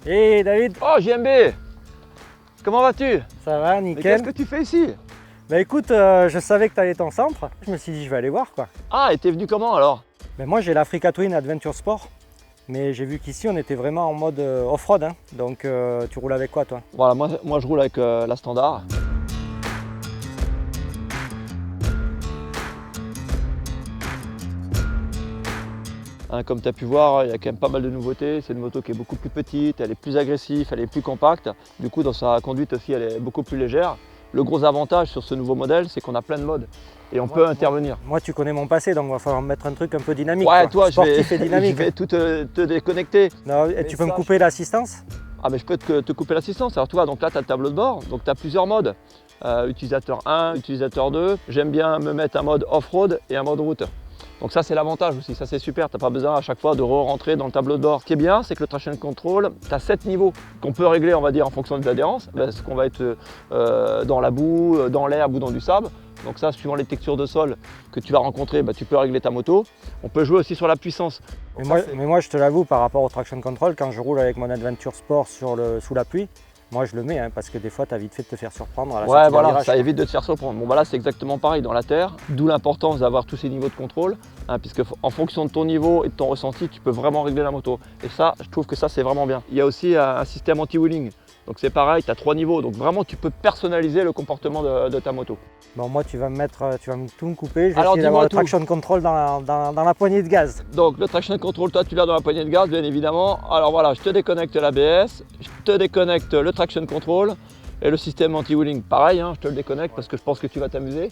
Hey David, Oh JMB, comment vas-tu? ça va, Mais nickel. qu'est-ce que tu fais ici? Bah écoute, je savais que tu allais ton centre, je me suis dit je vais aller voir quoi. Ah, et t'es venu comment alors? Mais moi j'ai l'Africa Twin Adventure Sport, mais j'ai vu qu'ici on était vraiment en mode off-road, hein. Donc tu roules avec quoi toi? Voilà, moi je roule avec la Standard. Hein, comme tu as pu voir, il y a quand même pas mal de nouveautés. C'est une moto qui est beaucoup plus petite, elle est plus agressive, elle est plus compacte. Du coup, dans sa conduite aussi, elle est beaucoup plus légère. Le gros avantage sur ce nouveau modèle, c'est qu'on a plein de modes et on peut intervenir. Moi tu connais mon passé, donc il va falloir me mettre un truc un peu dynamique. Ouais, quoi. toi, Sportif et je dynamique. vais tout te déconnecter. Non, et Mais tu peux me ça, couper l'assistance? Ah, mais je peux te couper l'assistance. Alors, toi, donc là, tu as le tableau de bord, donc tu as plusieurs modes. Utilisateur 1, utilisateur 2. J'aime bien me mettre un mode off-road et un mode route. Donc ça c'est l'avantage aussi, ça c'est super, tu n'as pas besoin à chaque fois de re-rentrer dans le tableau de bord. Ce qui est bien, c'est que le traction control, tu as 7 niveaux qu'on peut régler, on va dire, en fonction de l'adhérence. Est-ce qu'on va être dans la boue, dans l'herbe ou dans du sable. Donc ça, suivant les textures de sol que tu vas rencontrer, tu peux régler ta moto. On peut jouer aussi sur la puissance. Mais moi je te l'avoue, par rapport au traction control, quand je roule avec mon Adventure Sport sous la pluie, moi je le mets hein, parce que des fois tu as vite fait de te faire surprendre à la sortie Ouais, d'un voilà, virage, ça quoi. évite de te faire surprendre. Bon, là, c'est exactement pareil dans la terre, d'où l'importance d'avoir tous ces niveaux de contrôle, hein, puisque en fonction de ton niveau et de ton ressenti, tu peux vraiment régler la moto. Et ça, je trouve que ça, c'est vraiment bien. Il y a aussi un système anti-wheeling. Donc c'est pareil, tu as 3 niveaux. Donc vraiment, tu peux personnaliser le comportement de ta moto. Bon, moi, tu vas tout me couper. Je vais Alors, essayer d'avoir dis-moi le tout. traction control dans la poignée de gaz. Donc le traction control, toi, tu l'as dans la poignée de gaz, bien évidemment. Alors voilà, je te déconnecte l'ABS, je te déconnecte le traction control et le système anti-wheeling. Pareil, hein, je te le déconnecte parce que je pense que tu vas t'amuser.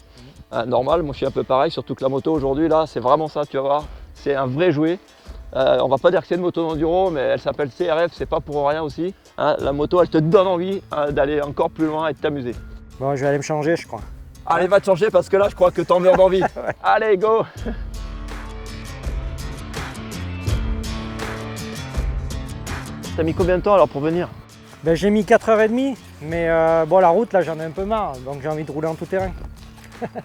Normal, moi je suis un peu pareil, surtout que la moto aujourd'hui, là, c'est vraiment ça, tu vas voir. C'est un vrai jouet. On va pas dire que c'est une moto d'enduro, mais elle s'appelle CRF, c'est pas pour rien aussi. Hein, la moto, elle te donne envie d'aller encore plus loin et de t'amuser. Bon, je vais aller me changer, je crois. Allez, va te changer parce que là, je crois que t'en meurs d'envie. Allez, go! T'as mis combien de temps alors pour venir? Ben, j'ai mis 4h30, mais bon, la route, là, j'en ai un peu marre, donc j'ai envie de rouler en tout terrain.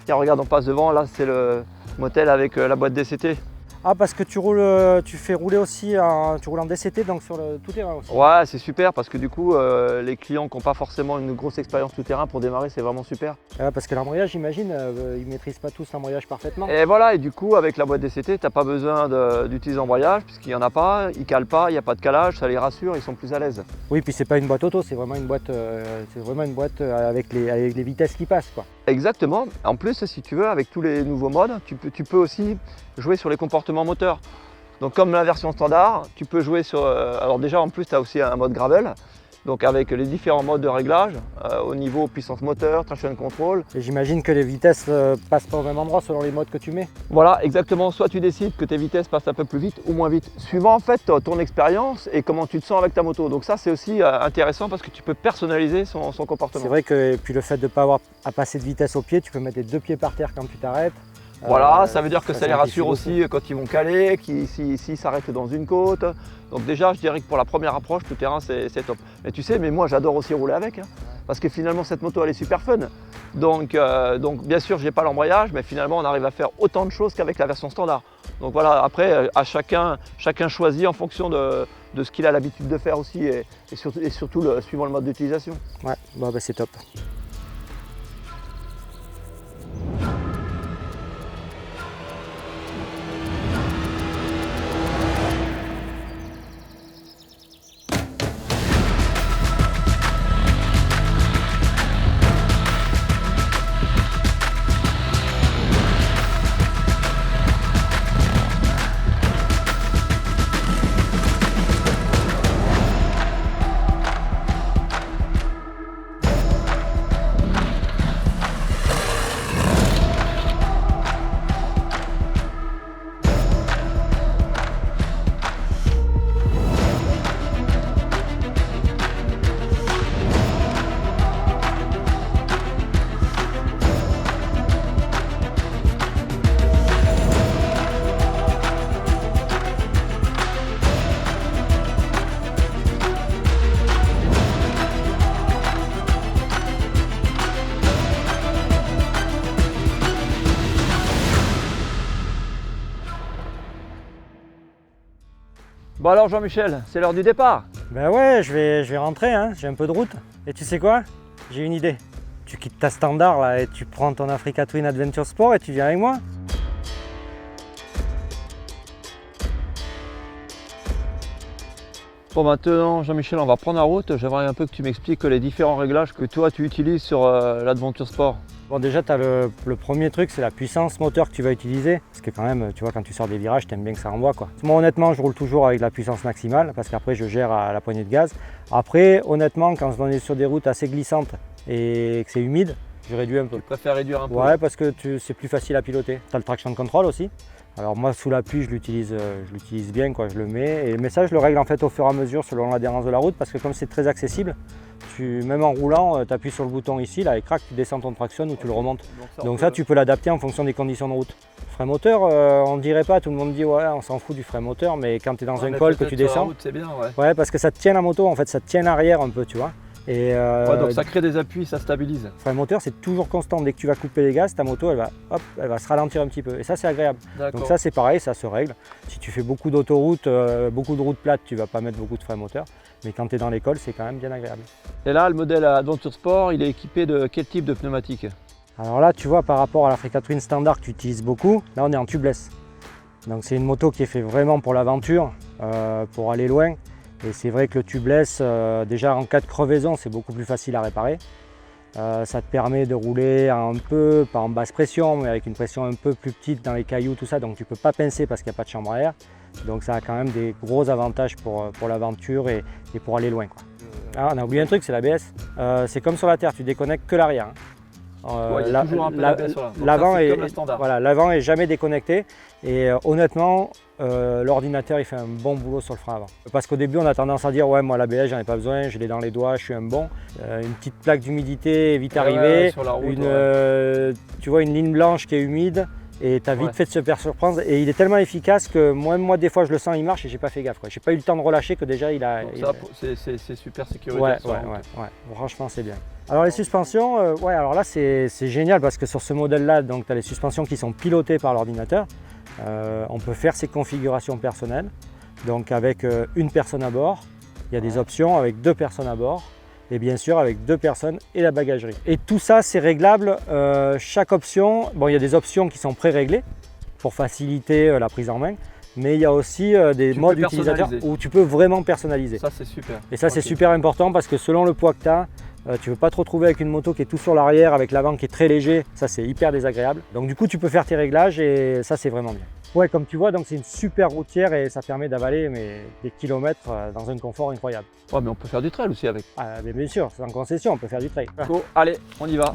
Tiens, regarde, on passe devant, là, c'est le motel avec la boîte DCT. Ah, parce que tu fais rouler aussi, tu roules en DCT, donc sur le tout terrain aussi. Ouais, c'est super parce que du coup, les clients qui n'ont pas forcément une grosse expérience tout-terrain pour démarrer, c'est vraiment super. Parce que l'embrayage, j'imagine, ils ne maîtrisent pas tous l'embrayage parfaitement. Et voilà, et du coup, avec la boîte DCT, tu n'as pas besoin d'utiliser l'embrayage puisqu'il n'y en a pas, ils ne calent pas, il n'y a pas de calage, ça les rassure, ils sont plus à l'aise. Oui, puis c'est pas une boîte auto, c'est vraiment une boîte, avec les vitesses qui passent, quoi. Exactement. En plus, si tu veux, avec tous les nouveaux modes, tu peux aussi jouer sur les comportements moteurs. Donc comme la version standard, tu peux jouer sur... alors déjà, en plus, tu as aussi un mode gravel. Donc avec les différents modes de réglage, au niveau puissance moteur, traction control. Et j'imagine que les vitesses passent pas au même endroit selon les modes que tu mets. Voilà, exactement. Soit tu décides que tes vitesses passent un peu plus vite ou moins vite, suivant en fait ton expérience et comment tu te sens avec ta moto. Donc ça, c'est aussi intéressant parce que tu peux personnaliser son comportement. C'est vrai que puis le fait de ne pas avoir à passer de vitesse au pied, tu peux mettre les 2 pieds par terre quand tu t'arrêtes. Voilà, ça veut dire que ça les simplifie rassure beaucoup. aussi quand ils vont caler, s'ils s'arrêtent dans une côte. Donc déjà, je dirais que pour la première approche, tout terrain, c'est top. Mais tu sais, mais moi, j'adore aussi rouler avec, hein, parce que finalement, cette moto, elle est super fun. Donc bien sûr, j'ai pas l'embrayage, mais finalement, on arrive à faire autant de choses qu'avec la version standard. Donc voilà, après, à chacun choisit en fonction de ce qu'il a l'habitude de faire aussi, et surtout suivant le mode d'utilisation. Ouais, bon, bah, c'est top. Bon alors Jean-Michel, c'est l'heure du départ. Ben ouais, je vais rentrer, hein. J'ai un peu de route. Et tu sais quoi? J'ai une idée. Tu quittes ta Standard là et tu prends ton Africa Twin Adventure Sport et tu viens avec moi. Bon, maintenant, Jean-Michel, on va prendre la route. J'aimerais un peu que tu m'expliques les différents réglages que toi tu utilises sur l'Adventure Sport. Bon, déjà, tu as le premier truc, c'est la puissance moteur que tu vas utiliser. Parce que quand même, tu vois, quand tu sors des virages, tu aimes bien que ça renvoie, quoi. Moi, honnêtement, je roule toujours avec la puissance maximale parce qu'après, je gère à la poignée de gaz. Après, honnêtement, quand on est sur des routes assez glissantes et que c'est humide, je réduis un peu. Tu préfères réduire un peu? Ouais, parce que c'est plus facile à piloter. Tu as le traction control aussi. Alors moi, sous la pluie, je l'utilise bien, quoi. Je le mets. Mais ça, je le règle en fait au fur et à mesure selon l'adhérence de la route parce que comme c'est très accessible, même en roulant, tu appuies sur le bouton ici, là, et crac, tu descends ton traction ou tu le remontes. Donc ça, tu peux l'adapter en fonction des conditions de route. Frein moteur, on ne dirait pas, tout le monde dit ouais, on s'en fout du frein moteur, mais quand tu es dans un col que tu descends, c'est bien, ouais. Ouais, parce que ça te tient la moto, en fait, ça te tient l'arrière un peu, tu vois. Et ouais, donc ça crée des appuis, ça stabilise. Le frein moteur, c'est toujours constant. Dès que tu vas couper les gaz, ta moto, elle va se ralentir un petit peu. Et ça, c'est agréable. Donc ça, c'est pareil, ça se règle. Si tu fais beaucoup d'autoroutes, beaucoup de routes plates, tu vas pas mettre beaucoup de frein moteur. Mais quand tu es dans l'école, c'est quand même bien agréable. Et là, le modèle Adventure Sport, il est équipé de quel type de pneumatique? Alors là, tu vois, par rapport à l'Africa Twin Standard que tu utilises beaucoup, là, on est en tubeless. Donc c'est une moto qui est faite vraiment pour l'aventure, pour aller loin. Et c'est vrai que le tubeless, déjà en cas de crevaison, c'est beaucoup plus facile à réparer. Ça te permet de rouler un peu, pas en basse pression, mais avec une pression un peu plus petite dans les cailloux, tout ça. Donc tu ne peux pas pincer parce qu'il n'y a pas de chambre à air. Donc ça a quand même des gros avantages pour l'aventure et pour aller loin, quoi. Ah, on a oublié un truc, c'est l'ABS. C'est comme sur la terre, tu déconnectes que l'arrière. Ouais, il y a toujours un peu d'ABS sur l'avant est comme le standard. Voilà, l'avant est jamais déconnecté et honnêtement l'ordinateur il fait un bon boulot sur le frein avant. Parce qu'au début on a tendance à dire ouais moi l'ABS j'en ai pas besoin, je l'ai dans les doigts, je suis un bon. Une petite plaque d'humidité est vite arrivée, sur la route, tu vois une ligne blanche qui est humide et tu as vite fait de se faire surprendre et il est tellement efficace que moi des fois je le sens il marche et j'ai pas fait gaffe, quoi. J'ai pas eu le temps de relâcher que déjà il a... C'est super sécuritaire. Ouais, franchement c'est bien. Alors les suspensions, alors là c'est génial parce que sur ce modèle-là, donc tu as les suspensions qui sont pilotées par l'ordinateur. On peut faire ses configurations personnelles, donc avec une personne à bord. Il y a des options avec 2 personnes à bord et bien sûr avec 2 personnes et la bagagerie. Et tout ça c'est réglable, chaque option, bon il y a des options qui sont pré-réglées pour faciliter la prise en main. Mais il y a aussi des modes utilisateurs où tu peux vraiment personnaliser. Ça c'est super. Et ça c'est super important parce que selon le poids que tu as, tu ne veux pas te retrouver avec une moto qui est tout sur l'arrière, avec l'avant qui est très léger, ça c'est hyper désagréable. Donc du coup tu peux faire tes réglages et ça c'est vraiment bien. Ouais, comme tu vois, donc c'est une super routière et ça permet d'avaler des kilomètres dans un confort incroyable. Ouais, mais on peut faire du trail aussi avec. Ah, mais bien sûr, sans concession, on peut faire du trail. Go, allez, on y va.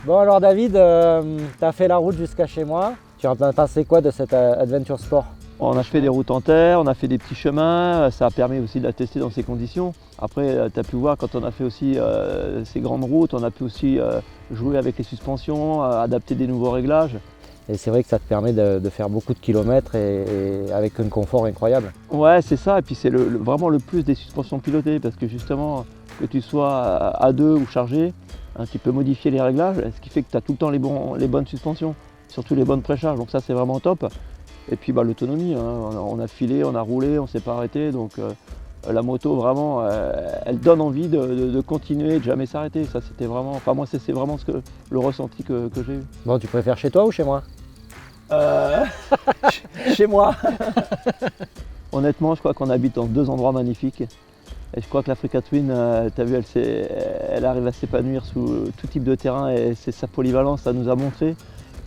Bon alors David, tu as fait la route jusqu'à chez moi. Tu en as pensé quoi de cette Adventure Sport? On a fait des routes en terre, on a fait des petits chemins, ça a permis aussi de la tester dans ces conditions. Après, tu as pu voir quand on a fait aussi ces grandes routes, on a pu aussi jouer avec les suspensions, adapter des nouveaux réglages. Et c'est vrai que ça te permet de faire beaucoup de kilomètres et avec un confort incroyable. Ouais, c'est ça, et puis c'est vraiment le plus des suspensions pilotées, parce que justement, que tu sois à 2 ou chargé, hein, tu peux modifier les réglages, ce qui fait que tu as tout le temps les bonnes suspensions, surtout les bonnes précharges, donc ça c'est vraiment top. Et puis l'autonomie, hein, on a filé, on a roulé, on ne s'est pas arrêté, donc la moto vraiment, elle donne envie de continuer, de jamais s'arrêter. Ça c'était vraiment, enfin moi c'est vraiment le ressenti que j'ai eu. Bon, tu préfères chez toi ou chez moi? Chez moi. Honnêtement, je crois qu'on habite dans 2 endroits magnifiques. Et je crois que l'Africa Twin, tu as vu, elle arrive à s'épanouir sous tout type de terrain et c'est sa polyvalence, ça nous a montré,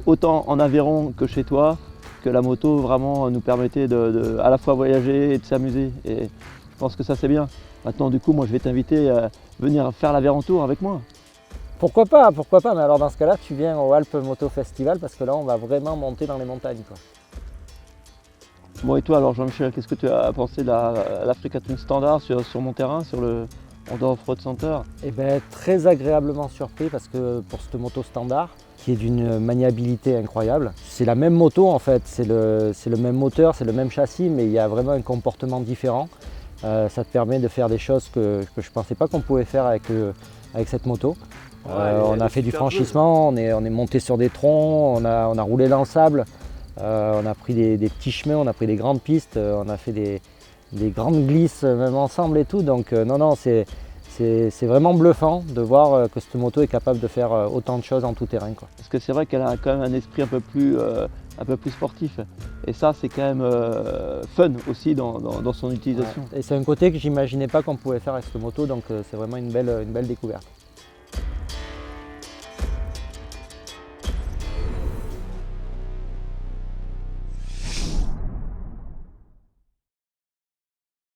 autant en Aveyron que chez toi, que la moto vraiment nous permettait à la fois voyager et de s'amuser. Et je pense que ça c'est bien. Maintenant du coup, moi je vais t'inviter à venir faire l'Aveyron Tour avec moi. Pourquoi pas, mais alors dans ce cas-là, tu viens au Alpes Moto Festival parce que là, on va vraiment monter dans les montagnes, quoi. Bon, et toi alors Jean-Michel, qu'est-ce que tu as pensé de l'Africa Twin Standard sur mon terrain, sur le Honda Off-Road Center? Eh bien, très agréablement surpris parce que pour cette moto standard, qui est d'une maniabilité incroyable, c'est la même moto en fait, c'est le même moteur, c'est le même châssis, mais il y a vraiment un comportement différent. Ça te permet de faire des choses que je ne pensais pas qu'on pouvait faire avec cette moto. On a fait du franchissement, on est monté sur des troncs, on a roulé dans le sable, on a pris des petits chemins, on a pris des grandes pistes, on a fait des grandes glisses même ensemble et tout. Donc non, c'est vraiment bluffant de voir que cette moto est capable de faire autant de choses en tout terrain, quoi. Parce que c'est vrai qu'elle a quand même un esprit un peu plus sportif. Et ça, c'est quand même fun aussi dans son utilisation. Ouais. Et c'est un côté que j'imaginais pas qu'on pouvait faire avec cette moto, donc c'est vraiment une belle découverte.